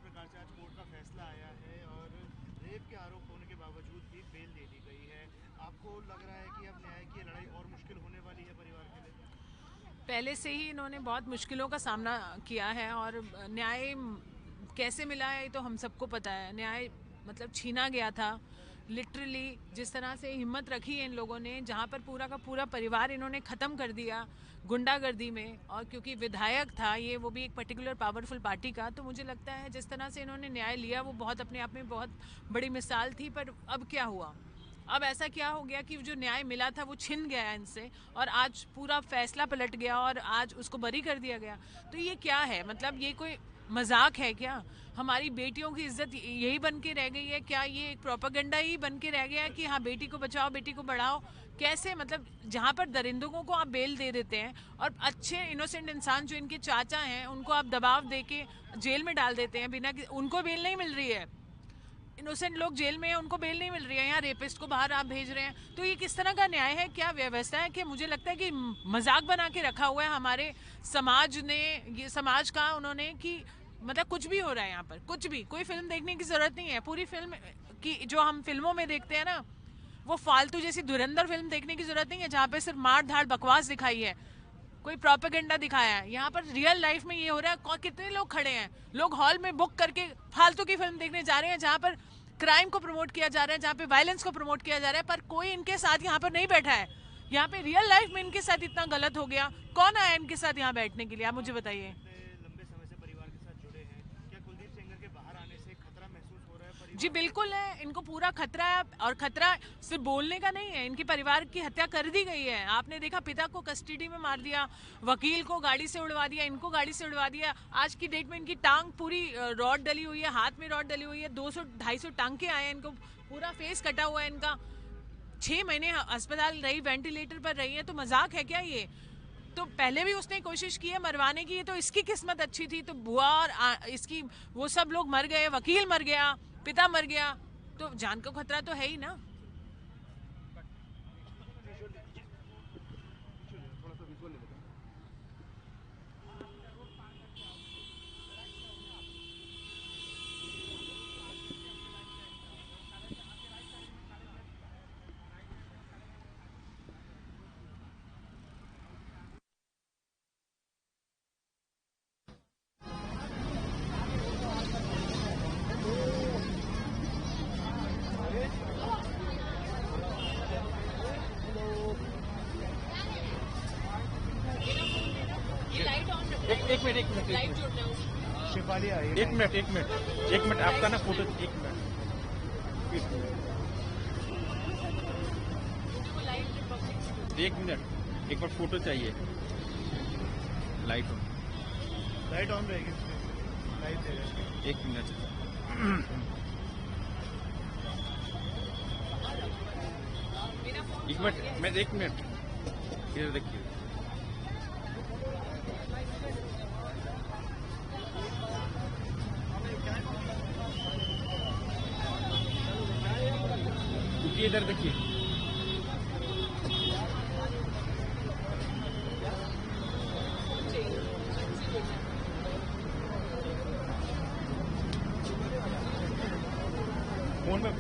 प्रकार से आज कोर्ट का फैसला आया है और रेप के आरोप होने के बावजूद भी बेल दे दी गई है। आपको लग रहा है कि अब न्याय की लड़ाई और मुश्किल होने वाली है परिवार के लिए? पहले से ही इन्होंने बहुत मुश्किलों का सामना किया है और न्याय कैसे मिला है ये तो हम सबको पता है। न्याय मतलब छीना गया था लिटरली। जिस तरह से हिम्मत रखी है इन लोगों ने, जहाँ पर पूरा का पूरा परिवार इन्होंने ख़त्म कर दिया गुंडागर्दी में, और क्योंकि विधायक था ये, वो भी एक पर्टिकुलर पावरफुल पार्टी का, तो मुझे लगता है जिस तरह से इन्होंने न्याय लिया वो बहुत अपने आप में बहुत बड़ी मिसाल थी। पर अब क्या हुआ, अब ऐसा क्या हो गया कि जो न्याय मिला था वो छिन गया इनसे, और आज पूरा फैसला पलट गया और आज उसको बरी कर दिया गया। तो ये क्या है, मतलब ये कोई मजाक है क्या? हमारी बेटियों की इज्जत यही बन के रह गई है क्या? ये एक प्रोपागेंडा ही बन के रह गया है कि हाँ बेटी को बचाओ बेटी को बढ़ाओ? कैसे, मतलब जहाँ पर दरिंदों को आप बेल दे देते हैं और अच्छे इनोसेंट इंसान जो इनके चाचा हैं उनको आप दबाव दे के जेल में डाल देते हैं, बिना उनको बेल नहीं मिल रही है। इनोसेंट लोग जेल में हैं, उनको बेल नहीं मिल रही है, यहाँ रेपिस्ट को बाहर आप भेज रहे हैं। तो ये किस तरह का न्याय है, क्या व्यवस्था है? कि मुझे लगता है कि मजाक बना के रखा हुआ है हमारे समाज ने, ये समाज का उन्होंने, कि मतलब कुछ भी हो रहा है यहाँ पर, कुछ भी। कोई फिल्म देखने की जरूरत नहीं है। पूरी फिल्म की जो हम फिल्मों में देखते हैं ना, वो फालतू जैसी धुरंधर फिल्म देखने की जरूरत नहीं है जहाँ पे सिर्फ मार धाड़ बकवास दिखाई है, कोई प्रोपेगेंडा दिखाया है। यहाँ पर रियल लाइफ में ये हो रहा है। कितने लोग खड़े हैं, लोग हॉल में बुक करके फालतू की फिल्म देखने जा रहे हैं जहाँ पर क्राइम को प्रमोट किया जा रहा है, जहाँ पे वायलेंस को प्रमोट किया जा रहा है, पर कोई इनके साथ यहाँ पर नहीं बैठा है। यहाँ पे रियल लाइफ में इनके साथ इतना गलत हो गया, कौन आया इनके साथ यहाँ बैठने के लिए, आप मुझे बताइए। इतने लंबे समय से परिवार के साथ जुड़े हैं, क्या कुलदीप सेंगर के बाहर आने से खतरा महसूस हो रहा है जी परिवार को? बिल्कुल है, इनको पूरा खतरा है। और खतरा सिर्फ बोलने का नहीं है, इनके परिवार की हत्या कर दी गई है। आपने देखा, पिता को कस्टडी में मार दिया, वकील को गाड़ी से उड़वा दिया, इनको गाड़ी से उड़वा दिया। आज की डेट में इनकी टांग पूरी रॉड डली हुई है, हाथ में रॉड डली हुई है, 200-250 टांके आए हैं इनको, पूरा फेस कटा हुआ है इनका। 6 महीने अस्पताल रही, वेंटिलेटर पर रही है। तो मजाक है क्या ये? तो पहले भी उसने कोशिश की है मरवाने की, तो इसकी किस्मत अच्छी थी, तो बुआ और इसकी वो सब लोग मर गए, वकील मर गया, पिता मर गया, तो जान का खतरा तो है ही ना। थोड़ा सा विजुअल ले लेते हैं। एक मिनट एक मिनट एक मिनट शिफाली आई है। एक मिनट एक मिनट एक मिनट आपका ना फोटो एक मिनट एक मिनट एक बार फोटो चाहिए। Light on. लाइट ऑन रहेगी इसमें, लाइट दे रहे हैं। एक मिनट एक मिनट मैं एक मिनट इधर देखिए। रुकिए इधर देखिए। फोन में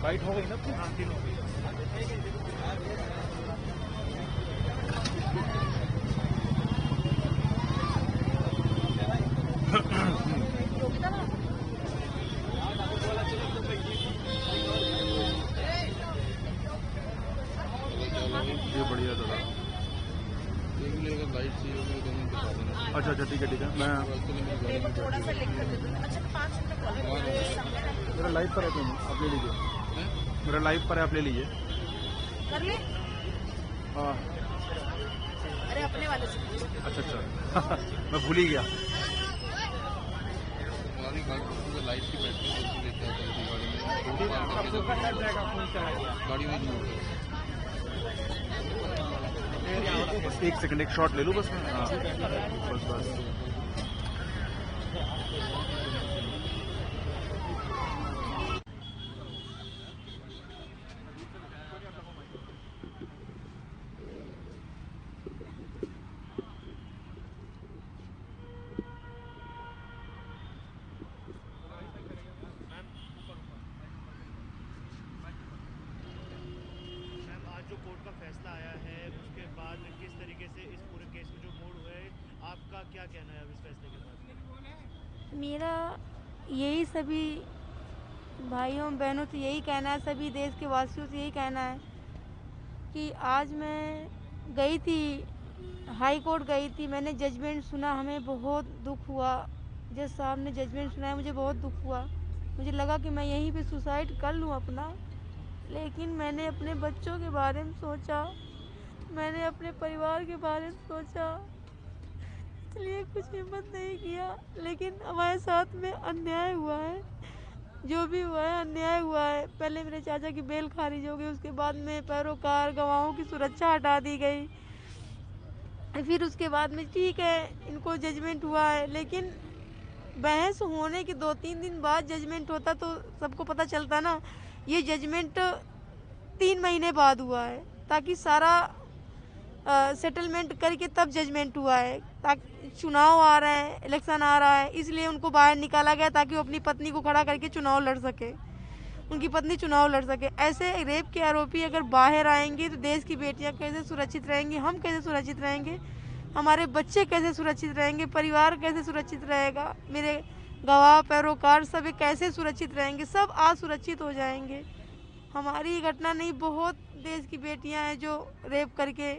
फाइट हो गई ना अपनी? हाँ, तीन हो गई। ये बढ़िया था। लाइट चाहिए होगी तो मैं बता देना। अच्छा अच्छा ठीक है मैं मेरा लाइव पर है, तुम आप ले लीजिए। मेरा लाइव पर है, आप ले लीजिए। कर ले। हाँ अरे अपने वाले से। अच्छा अच्छा मैं भूल ही गया। हमारी लाइट की बैटरी लेते हैं गाड़ी में जोड़ दो। एक सेकंड एक शॉट ले लूँ बस मैं। हाँ बस बस क्या कहना है अब इस फैसले के बाद? मेरा यही सभी भाइयों बहनों से यही कहना है, सभी देश के वासियों से यही कहना है कि आज मैं गई थी, हाई कोर्ट गई थी, मैंने जजमेंट सुना, हमें बहुत दुख हुआ। जज साहब ने जजमेंट सुनाया, मुझे बहुत दुख हुआ। मुझे लगा कि मैं यहीं पे सुसाइड कर लूँ अपना, लेकिन मैंने अपने बच्चों के बारे में सोचा, मैंने अपने परिवार के बारे में सोचा, इसलिए कुछ हिम्मत नहीं किया। लेकिन हमारे साथ में अन्याय हुआ है, जो भी हुआ है अन्याय हुआ है। पहले मेरे चाचा की बेल खारिज हो गई, उसके बाद में पैरोकार गवाहों की सुरक्षा हटा दी गई, फिर उसके बाद में ठीक है इनको जजमेंट हुआ है, लेकिन बहस होने के 2-3 दिन बाद जजमेंट होता तो सबको पता चलता ना। ये जजमेंट 3 महीने बाद हुआ है, ताकि सारा सेटलमेंट करके तब जजमेंट हुआ है। ताकि चुनाव आ रहे हैं, इलेक्शन आ रहा है, इसलिए उनको बाहर निकाला गया ताकि वो अपनी पत्नी को खड़ा करके चुनाव लड़ सके, उनकी पत्नी चुनाव लड़ सके। ऐसे रेप के आरोपी अगर बाहर आएंगे तो देश की बेटियां कैसे सुरक्षित रहेंगी, हम कैसे सुरक्षित रहेंगे, हमारे बच्चे कैसे सुरक्षित रहेंगे, परिवार कैसे सुरक्षित रहेगा, मेरे गवाह पैरोकार सब कैसे सुरक्षित रहेंगे, सब असुरक्षित हो जाएंगे। हमारी घटना नहीं, बहुत देश की बेटियां हैं जो रेप करके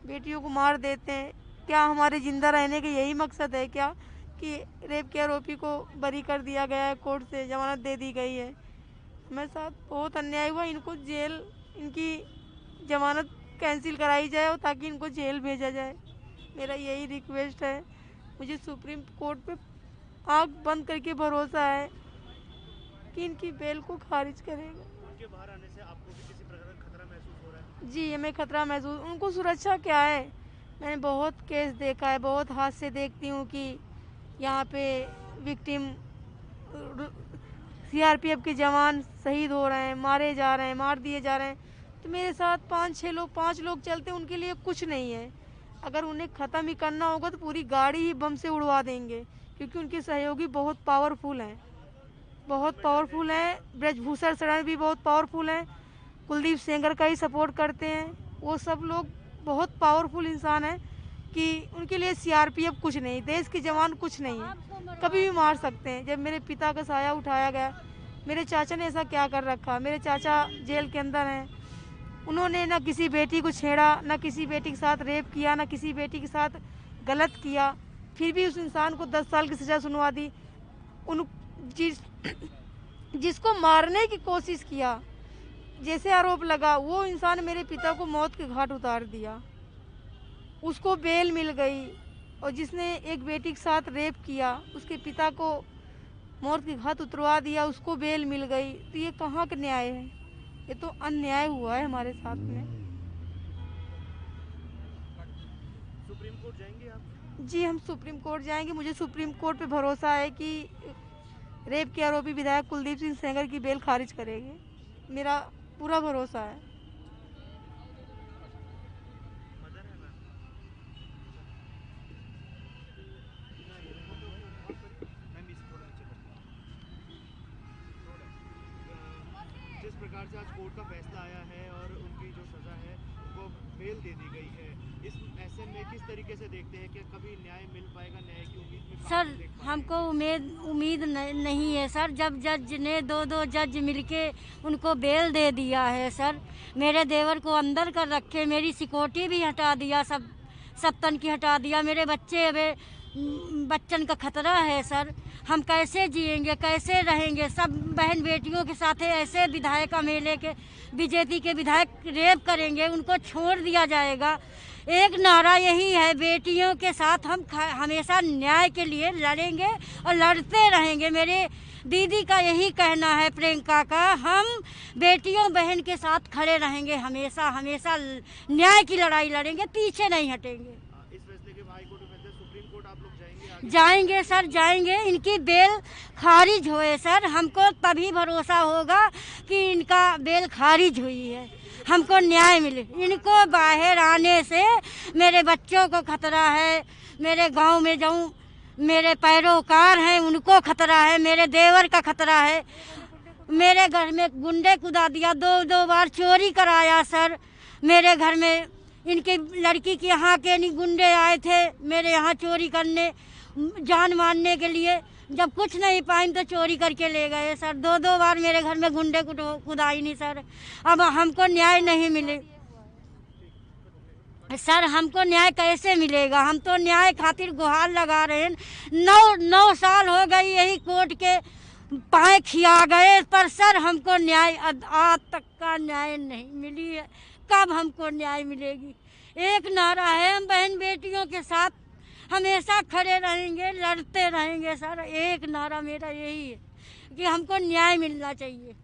बेटियों को मार देते हैं। क्या हमारे ज़िंदा रहने का यही मकसद है क्या कि रेप के आरोपी को बरी कर दिया गया है, कोर्ट से जमानत दे दी गई है? हमारे साथ बहुत अन्याय हुआ, इनको जेल, इनकी जमानत कैंसिल कराई जाए और ताकि इनको जेल भेजा जाए। मेरा यही रिक्वेस्ट है। मुझे सुप्रीम कोर्ट पे आँख बंद करके भरोसा है कि इनकी बेल को खारिज करेगा। उनके बाहर आने से आपको भी किसी प्रकार का खतरा महसूस हो रहा है? जी, हमें खतरा महसूस, उनको सुरक्षा क्या है? मैंने बहुत केस देखा है, बहुत हादसे देखती हूँ कि यहाँ पे विक्टिम सीआरपीएफ के जवान शहीद हो रहे हैं, मारे जा रहे हैं, मार दिए जा रहे हैं। तो मेरे साथ 5 लोग चलते, उनके लिए कुछ नहीं है। अगर उन्हें ख़त्म ही करना होगा तो पूरी गाड़ी ही बम से उड़वा देंगे, क्योंकि उनके सहयोगी बहुत पावरफुल हैं, बहुत पावरफुल हैं। ब्रजभूषण शरण भी बहुत पावरफुल हैं, कुलदीप सेंगर का ही सपोर्ट करते हैं। वो सब लोग बहुत पावरफुल इंसान हैं कि उनके लिए सीआरपीएफ कुछ नहीं, देश के जवान कुछ नहीं है, कभी भी मार सकते हैं। जब मेरे पिता का साया उठाया गया, मेरे चाचा ने ऐसा क्या कर रखा? मेरे चाचा जेल के अंदर हैं, उन्होंने ना किसी बेटी को छेड़ा, ना किसी बेटी के साथ रेप किया, ना किसी बेटी के साथ गलत किया, फिर भी उस इंसान को 10 साल की सज़ा सुनवा दी। जिसको मारने की कोशिश किया, जैसे आरोप लगा, वो इंसान मेरे पिता को मौत के घाट उतार दिया, उसको बेल मिल गई। और जिसने एक बेटी के साथ रेप किया, उसके पिता को मौत के घाट उतरवा दिया, उसको बेल मिल गई। तो ये कहाँ का न्याय है? ये तो अन्याय हुआ है हमारे साथ में। सुप्रीम कोर्ट जाएंगे आप? जी, हम सुप्रीम कोर्ट जाएंगे। मुझे सुप्रीम कोर्ट पे भरोसा है कि रेप के आरोपी विधायक कुलदीप सिंह सेंगर की बेल खारिज करेंगे, मेरा पूरा भरोसा है। जिस प्रकार से आज कोर्ट का फैसला आया है और उनकी जो सज़ा है वो बेल दे दी गई है, इस ऐसे में किस तरीके से देखते हैं कि कभी न्याय मिल पाएगा? न्याय की उम्मीद में सर हमको उम्मीद नहीं है सर। जब जज ने 2 जज मिलके उनको बेल दे दिया है सर, मेरे देवर को अंदर कर रखे, मेरी सिक्योरिटी भी हटा दिया, सब तन की हटा दिया, मेरे बच्चन का खतरा है सर। हम कैसे जिएंगे, कैसे रहेंगे? सब बहन बेटियों के साथ ऐसे विधायक एमएलए के, बीजेपी के विधायक रेप करेंगे, उनको छोड़ दिया जाएगा। एक नारा यही है, बेटियों के साथ हम हमेशा न्याय के लिए लड़ेंगे और लड़ते रहेंगे। मेरे दीदी का यही कहना है, प्रियंका का, हम बेटियों बहन के साथ खड़े रहेंगे, हमेशा हमेशा न्याय की लड़ाई लड़ेंगे, पीछे नहीं हटेंगे। इस फैसले के हाई कोर्ट में सुप्रीम कोर्ट आप लोग जाएंगे? जाएंगे सर, जाएंगे। इनकी बेल खारिज होए सर, हमको तभी भरोसा होगा कि इनका बेल खारिज हुई है, हमको न्याय मिले। इनको बाहर आने से मेरे बच्चों को खतरा है, मेरे गांव में जाऊं, मेरे पैरोकार हैं उनको खतरा है, मेरे देवर का खतरा है। मेरे घर में गुंडे कुदा दिया, 2 बार चोरी कराया सर, मेरे घर में इनके लड़की के यहाँ के नहीं गुंडे आए थे मेरे यहाँ चोरी करने, जान मारने के लिए। जब कुछ नहीं पाए तो चोरी करके ले गए सर। 2-2 बार मेरे घर में गुंडे कुदाई नहीं सर। अब हमको न्याय नहीं मिले सर, हमको न्याय कैसे मिलेगा? हम तो न्याय खातिर गुहार लगा रहे हैं। 9 साल हो गई यही कोर्ट के पाए खिया गए, पर सर हमको न्याय आज तक का न्याय नहीं मिली है। कब हमको न्याय मिलेगी? एक नारा है, हम बहन बेटियों के साथ हमेशा खड़े रहेंगे, लड़ते रहेंगे सर। एक नारा मेरा यही है कि हमको न्याय मिलना चाहिए।